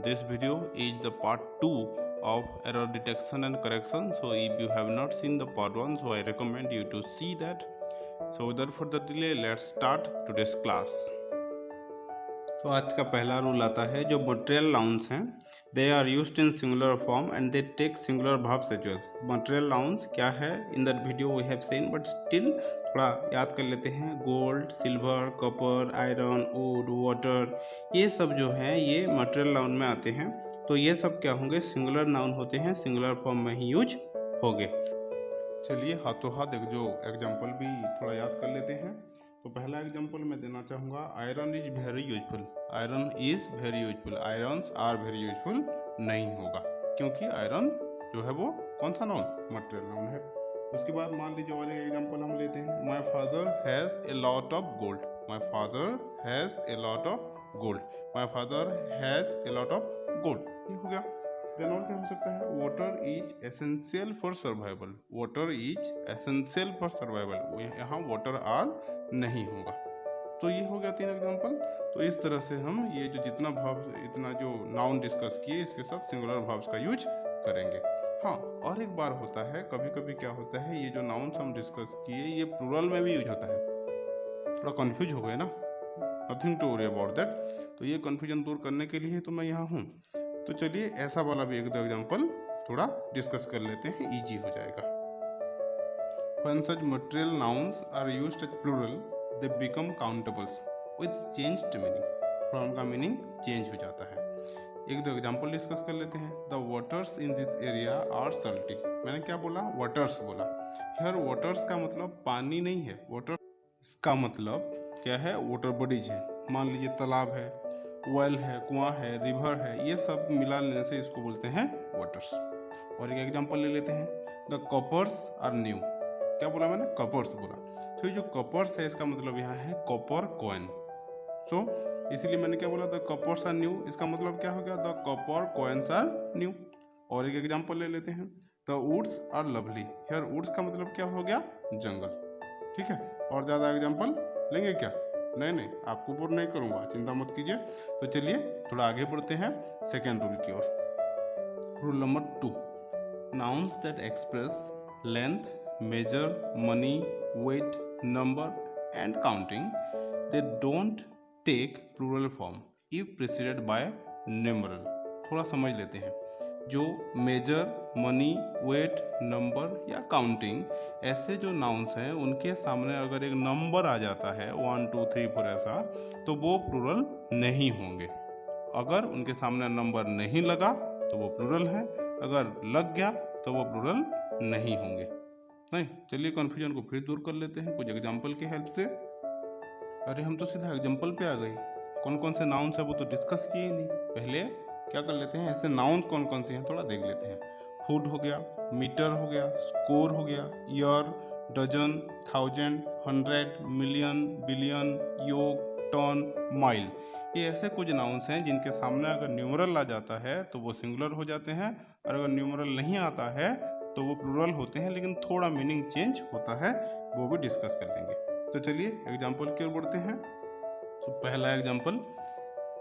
This video is the part 2 of error detection and correction. So if you have not seen the part 1, so I recommend you to see that. So without further delay, let's start today's class. तो आज का पहला rule आता है जो material nouns हैं they are used in singular form and they take singular verbs as well. Material nouns क्या है in that video we have seen, but still थोड़ा याद कर लेते हैं। Gold, silver, copper, iron, wood, water, ये सब जो हैं ये मटेरियल नाउन में आते हैं। तो ये सब क्या होंगे, सिंगुलर नाउन होते हैं, सिंगुलर फॉर्म में ही यूज होंगे। चलिए हाथों हाथ एक जो एग्जाम्पल भी थोड़ा याद कर लेते हैं। तो पहला एग्जाम्पल मैं देना चाहूँगा, iron is very useful. Iron is very useful, irons are very useful नहीं होगा, क्योंकि आयरन जो है वो कौन सा नाउन, मटेरियल नाउन है। उसके बाद मान लीजिए और एक एग्जाम्पल हम लेते हैं, my father has a lot of gold. My father has a lot of gold, my father has a lot of gold, ये हो गया। देन और क्या हो सकता है, water is essential for survival. Water is essential for survival, यहाँ water are नहीं होगा। तो ये हो गया 3 एग्जाम्पल। तो इस तरह से हम ये जो जितना जो नाउन डिस्कस किए इसके साथ सिंगुलर वर्ब्स का यूज करेंगे। हाँ, और एक बार होता है, कभी कभी क्या होता है, ये जो नाउन्स हम डिस्कस किए ये प्लूरल में भी यूज होता है। थोड़ा कंफ्यूज हो गए ना, nothing to worry about that. तो ये कन्फ्यूजन दूर करने के लिए तो मैं यहाँ हूँ। तो चलिए ऐसा वाला भी 1-2 एग्जाम्पल थोड़ा डिस्कस कर लेते हैं, इजी हो जाएगा। When such material nouns are used as plural, they become countables with changed meaning. From का मीनिंग चेंज हो जाता है। 1-2 एग्जाम्पल डिस्कस कर लेते हैं। The waters in this area are salty. मैंने क्या बोला, वाटर्स बोला। Here waters का मतलब पानी नहीं है, वाटर्स का मतलब क्या है, वाटर बॉडीज है। मान लीजिए तालाब है, वेल है, कुआं है, रिवर है, ये सब मिला लेने से इसको बोलते हैं वाटर्स। और एक एग्जांपल ले लेते हैं, द कॉपर्स आर न्यू। क्या बोला मैंने, कॉपर्स बोला। तो ये जो कॉपर्स है इसका मतलब यहाँ है कॉपर कॉइन। सो इसलिए मैंने क्या बोला, द कॉपर्स आर न्यू, इसका मतलब क्या हो गया, the copper coins are new. और एक एग्जांपल ले लेते हैं, the woods are lovely. Here woods का मतलब क्या हो गया, जंगल। ठीक है, और ज़्यादा एग्जांपल लेंगे क्या, नहीं, आपको बोर नहीं करूँगा, चिंता मत कीजिए। तो चलिए थोड़ा आगे बढ़ते हैं सेकेंड रूल की ओर। Rule number 2, nouns that express length, measure, money, weight, number and counting, they don't take plural form if preceded by numeral. थोड़ा समझ लेते हैं। जो मेजर, मनी, वेट, नंबर या काउंटिंग, ऐसे जो नाउन्स हैं उनके सामने अगर एक नंबर आ जाता है 1 2 3 4 ऐसा, तो वो प्लूरल नहीं होंगे। अगर उनके सामने नंबर नहीं लगा तो वो प्लूरल है, अगर लग गया तो वो प्लूरल नहीं होंगे। नहीं, चलिए कन्फ्यूजन को फिर दूर कर लेते हैं कुछ एग्जाम्पल की हेल्प से। अरे हम तो सीधा एग्जाम्पल पे आ गए, कौन कौन से नाउन्स है वो तो डिस्कस किए ही नहीं। पहले क्या कर लेते हैं, ऐसे नाउन्स कौन कौन से हैं थोड़ा देख लेते हैं। फूड हो गया, मीटर हो गया, स्कोर हो गया, ईयर, डजन, 1000, 100, मिलियन, बिलियन, योग, टन, माइल, ये ऐसे कुछ नाउन्स हैं जिनके सामने अगर न्यूमरल आ जाता है तो वो सिंगुलर हो जाते हैं, और अगर न्यूमरल नहीं आता है तो वो प्लूरल होते हैं, लेकिन थोड़ा मीनिंग चेंज होता है, वो भी डिस्कस कर लेंगे। तो चलिए एग्जाम्पल की ओर बढ़ते हैं। तो पहला example,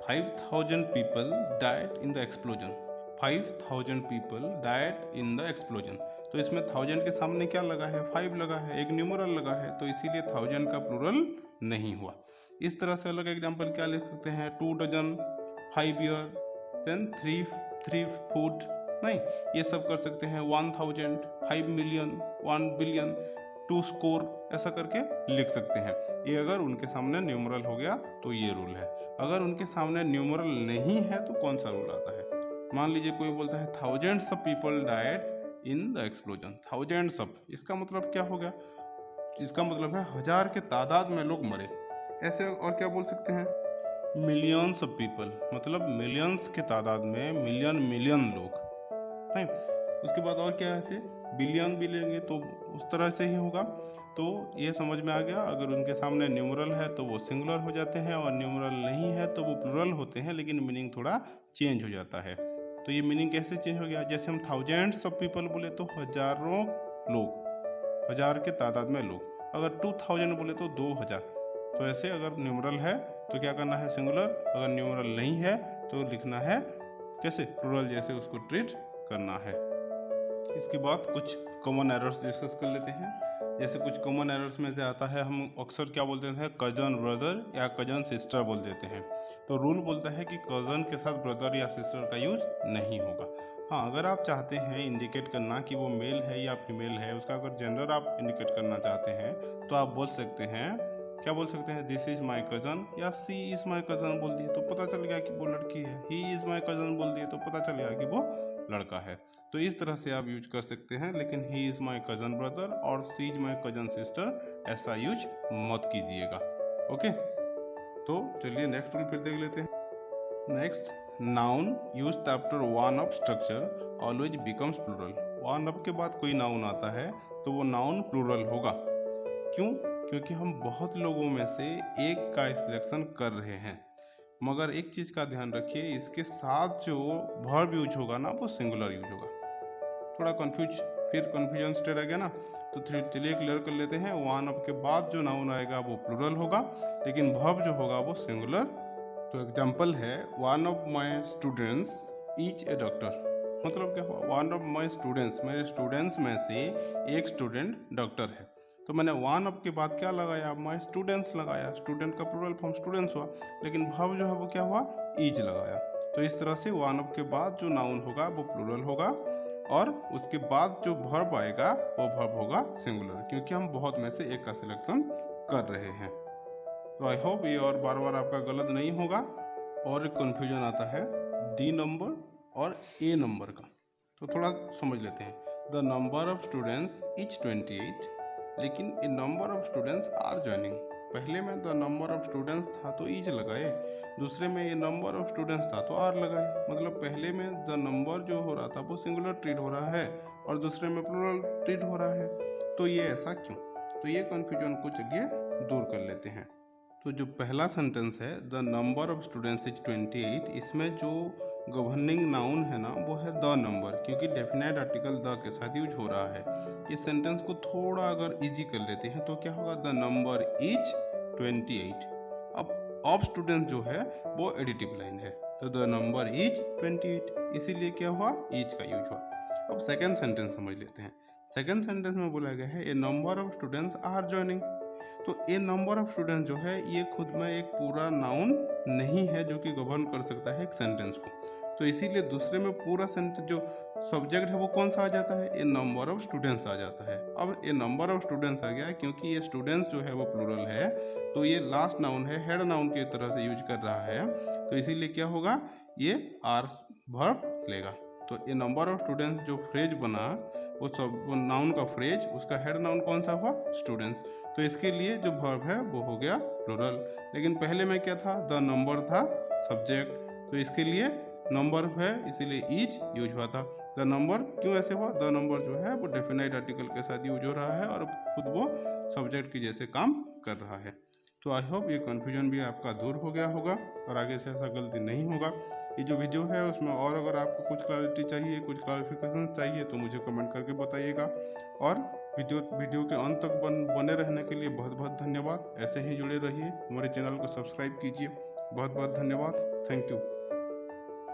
5000 people died in the explosion. 5000 people died in the explosion. तो इसमें 1000 के सामने क्या लगा है, 5 लगा है, एक न्यूमरल लगा है, तो इसीलिए 1000 का प्लूरल नहीं हुआ। इस तरह से अलग एग्जाम्पल क्या लिख सकते हैं, 2 डजन, 5 ईयर, देन 3 फूड, नहीं ये सब कर सकते हैं, 1000, 5 मिलियन, 1 बिलियन, 2 स्कोर, ऐसा करके लिख सकते हैं। ये अगर उनके सामने न्यूमरल हो गया तो ये रूल है। अगर उनके सामने न्यूमरल नहीं है तो कौन सा रूल आता है, मान लीजिए कोई बोलता है thousands of people died in the explosion. Thousands of, इसका मतलब क्या हो गया, इसका मतलब है 1000 के तादाद में लोग मरे। ऐसे और क्या बोल सकते हैं, मिलियंस ऑफ पीपल, मतलब मिलियंस के तादाद में मिलियन लोग, नहीं। उसके बाद और क्या है, ऐसे बिलियन भी लेंगे तो उस तरह से ही होगा। तो ये समझ में आ गया, अगर उनके सामने न्यूमरल है तो वो सिंगुलर हो जाते हैं, और न्यूमरल नहीं है तो वो प्लूरल होते हैं, लेकिन मीनिंग थोड़ा चेंज हो जाता है। तो ये मीनिंग कैसे चेंज हो गया, जैसे हम थाउजेंड्स ऑफ पीपल बोले तो हजारों लोग, 1000 के तादाद में लोग। अगर 2000 बोले तो 2000। तो ऐसे अगर न्यूमरल है तो क्या करना है, सिंगुलर, अगर न्यूमरल नहीं है तो लिखना है कैसे प्लूरल जैसे उसको ट्रीट करना है। इसके बाद कुछ कॉमन एरर्स डिस्कस कर लेते हैं। जैसे कुछ कॉमन एरर्स में से आता है, हम अक्सर क्या बोलते हैं, कजन ब्रदर या कजन सिस्टर बोल देते हैं। तो रूल बोलता है कि कजन के साथ ब्रदर या सिस्टर का यूज़ नहीं होगा। हाँ, अगर आप चाहते हैं इंडिकेट करना कि वो मेल है या फीमेल है, उसका अगर जेंडर आप इंडिकेट करना चाहते हैं तो आप बोल सकते हैं, क्या बोल सकते हैं, दिस इज़ माई कज़न या सी इज़ माई कज़न बोल दिए तो पता चल गया कि वो लड़की है। ही इज़ माई कज़न बोल दिए तो पता चल गया कि वो लड़का है। तो इस तरह से आप यूज कर सकते हैं, लेकिन he is my cousin brother और सी इज़ माई कज़न सिस्टर ऐसा यूज मत कीजिएगा। ओके, तो चलिए नेक्स्ट रूल फिर देख लेते हैं। Next, noun used after one of structure always becomes plural. One of के बाद कोई नाउन आता है तो वो नाउन प्लूरल होगा। क्यों? क्योंकि हम बहुत लोगों में से एक का सिलेक्शन कर रहे हैं। मगर एक चीज़ का ध्यान रखिए, इसके साथ जो वर्ब यूज होगा ना वो सिंगुलर यूज होगा। थोड़ा कन्फ्यूजन स्टेट आ गया ना, तो चलिए क्लियर कर लेते हैं। वन ऑफ के बाद जो नाउन आएगा वो प्लूरल होगा, लेकिन वर्ब जो होगा वो सिंगुलर। तो एग्जांपल है, one of my students is a doctor. मतलब क्या हुआ, वन ऑफ माय स्टूडेंट्स, मेरे स्टूडेंट्स में से एक स्टूडेंट डॉक्टर है। तो मैंने वन ऑफ के बाद क्या लगाया, माय स्टूडेंट्स लगाया। स्टूडेंट का प्लूरल फॉर्म स्टूडेंट्स हुआ, लेकिन वर्ब जो है वो क्या हुआ, इज लगाया। तो इस तरह से वन ऑफ के बाद जो नाउन होगा वो प्लूरल होगा, और उसके बाद जो वर्ब आएगा वो वर्ब होगा सिंगुलर, क्योंकि हम बहुत में से एक का सिलेक्शन कर रहे हैं। तो आई होप ये और बार बार आपका गलत नहीं होगा। और एक कन्फ्यूजन आता है डी नंबर और ए नंबर का, तो थोड़ा समझ लेते हैं। The number of students is 28, लेकिन a number of students are joining. पहले में द नंबर ऑफ स्टूडेंट्स था तो इज लगाए, दूसरे में ए नंबर ऑफ स्टूडेंट्स था तो आर लगाए। मतलब पहले में द नंबर जो हो रहा था वो सिंगुलर ट्रीट हो रहा है और दूसरे में प्लूरल ट्रीट हो रहा है। तो ये ऐसा क्यों? तो ये कन्फ्यूजन को चलिए दूर कर लेते हैं। तो जो पहला सेंटेंस है, the number of students is 28, इसमें जो गवर्निंग नाउन है ना वो है द नंबर, क्योंकि डेफिनेट आर्टिकल द के साथ यूज हो रहा है। इस सेंटेंस को थोड़ा अगर इजी कर लेते हैं तो क्या होगा, द नंबर इज 28। अब ऑफ स्टूडेंट्स जो है वो एडिटिव लाइन है, तो द नंबर इज 28, इसीलिए क्या हुआ, इज का यूज हुआ। अब सेकेंड सेंटेंस समझ लेते हैं। सेकेंड सेंटेंस में बोला गया है, a number of students are joining. तो ए नंबर ऑफ स्टूडेंट्स जो है ये खुद में एक पूरा नाउन नहीं है जो कि गवर्न कर सकता है एक सेंटेंस को। तो इसीलिए दूसरे में पूरा सेंटेंस जो सब्जेक्ट है वो कौन सा आ जाता है, ए नंबर ऑफ स्टूडेंट्स आ जाता है। अब ए नंबर ऑफ स्टूडेंट्स आ गया क्योंकि ये स्टूडेंट्स जो है वो प्लूरल है, तो ये लास्ट नाउन है, हेड नाउन की तरह से यूज कर रहा है, तो इसीलिए क्या होगा, ये आर वर्ब लेगा। तो ए नंबर ऑफ स्टूडेंट्स जो फ्रेज बना वो नाउन का फ्रेज, उसका हेड नाउन कौन सा हुआ, स्टूडेंट्स। तो इसके लिए जो वर्ब है वो हो गया प्लूरल। लेकिन पहले में क्या था, द नंबर था सब्जेक्ट, तो इसके लिए नंबर है, इसीलिए इज यूज हुआ था। द नंबर क्यों ऐसे हुआ, द नंबर जो है वो डेफिनाइट आर्टिकल के साथ यूज हो रहा है और खुद वो सब्जेक्ट के जैसे काम कर रहा है। तो आई होप ये कन्फ्यूजन भी आपका दूर हो गया होगा और आगे से ऐसा गलती नहीं होगा। ये जो वीडियो है उसमें और अगर आपको कुछ क्लैरिटी चाहिए, कुछ क्लैरिफिकेशन चाहिए तो मुझे कमेंट करके बताइएगा। और वीडियो के अंत तक बने रहने के लिए बहुत बहुत धन्यवाद। ऐसे ही जुड़े रहिए, हमारे चैनल को सब्सक्राइब कीजिए। बहुत बहुत धन्यवाद, थैंक यू।